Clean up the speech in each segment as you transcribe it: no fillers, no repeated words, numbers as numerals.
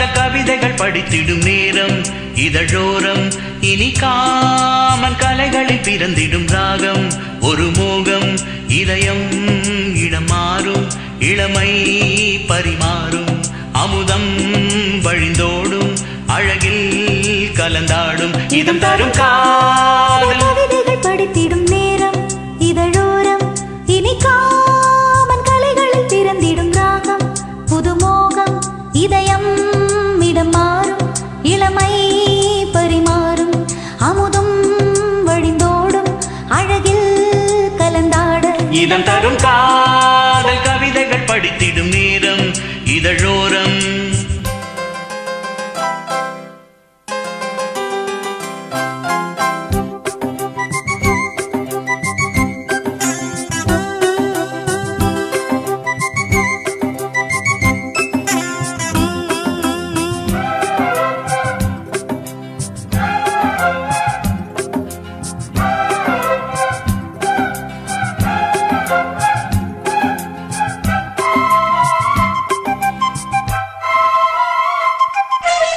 கவிதைகள் படித்திடும் நேரம் இதழோரம் இனி காமன் கலைகளில் பிறந்திடும் ராகம் ஒரு மோகம் இதயம் இடம் மாறும் இளமை பரிமாறும் அமுதம் வழிந்தோடும் அழகில் கலந்தாடும் இதம் தரும் காதல் கவிதைகள் படித்திடும் நேரம் இதழோரம் இனி காமன் கலைகளில் பிறந்திடும் ராகம் புது மோகம் இதயம் இடம் மாறும் இளமை பரிமாறும் அமுதம் வழிந்தோடும் அழகில் கலந்தாட இதம் தரும் காதல் கவிதைகள் படித்திடும் நேரம் இதழோரம்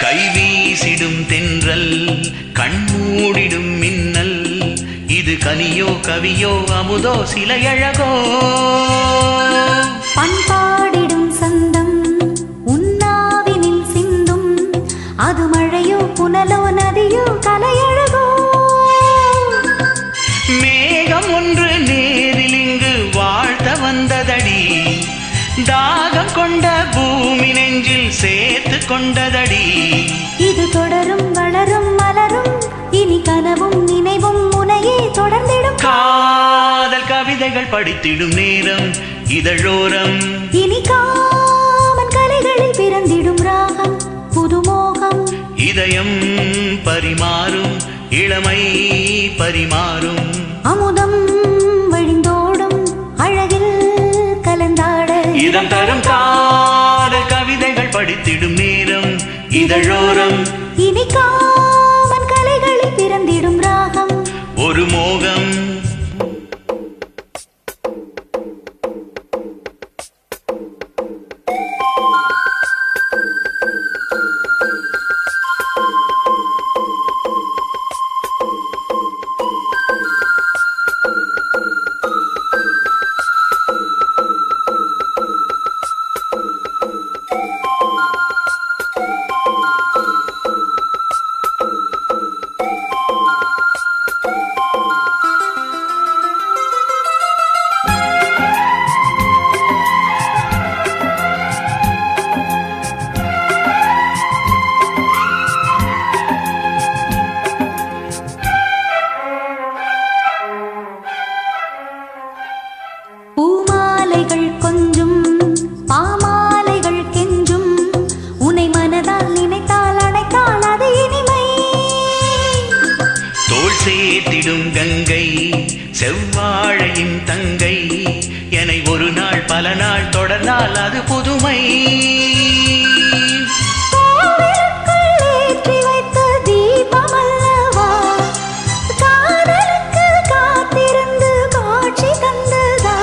கைவீசிடும் தென்றல் கண்மூடிடும் மின்னல் இது கனியோ கவியோ அமுதோ சிலையழகோ பண்பாடிடும் சந்தம் உன்னாவினில் சிந்தும் அது மழையோ புனலோ நதியோ கலையழகோ மேகம் ஒன்று நேரில் இங்கு வாழ்த்த வந்ததடி தாகம் கொண்ட பூமி நெஞ்சில் சேர்த்து கொண்டதடி இது தொடரும் வளரும் மலரும் இனி கனவும் நினைவும் முனையே தொடர்ந்திடும் காதல் கவிதைகள் படித்திடும் நேரம் இதழோரம் இனி காமன் கலைகளில் பிறந்திடும் ராகம் புதுமோகம் இதயம் பரிமாறும் இளமை பரிமாறும் அமுதம் வழிந்தோடும் அழகில் கலந்தாட இதம் தரும் காதல் கவிதைகள் படித்திடும் நேரம் இதழோரம் இனி காமன் கலைகளில் பிறந்திடும் ராகம் ஒரு மோகம் பூமாலைகள் கொஞ்சும் பாமாலைகள் கெஞ்சும் உன்னை மனதால் நினைத்தால் அணைத்தால் அது இனிமை தோள் சேர்த்திடும் கங்கை செவ்வாழையின் தங்கை என்னை ஒரு நாள் பல நாள் தொடர்ந்தால் அது புதுமை ஏற்றி வைத்த தீபம் அல்லவா காதலுக்கு காத்திருந்து காட்சி தந்ததா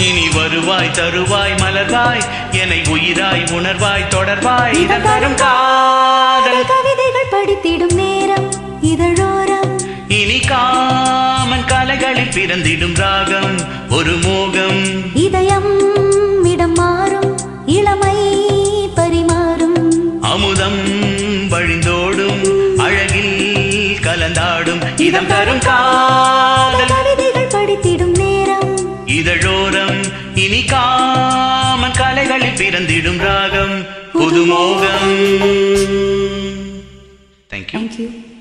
இனி வருவாய் தருவாய் மலர்வாய் என்னை உயிராய் உணர்வாய் தொடர்வாய் இதம் தரும் காதல் கவிதைகள் படித்திடும் நேரம் இதழோரம் இனி காமன் கலைகளில் பிறந்திடும் ராகம் ஒரு மோகம் இதயம் இடம் மாறும் இளமை பரிமாறும் அமுதம் வழிந்தோடும் அழகில் கலந்தாடும் இதம் தரும் காதல் கவிதைகள் படித்திடும் நேரம் இதழோரம் இனி காமன் கலைகளில் பிறந்திடும் ராகம் புதுமோகம். Thank you. Thank you.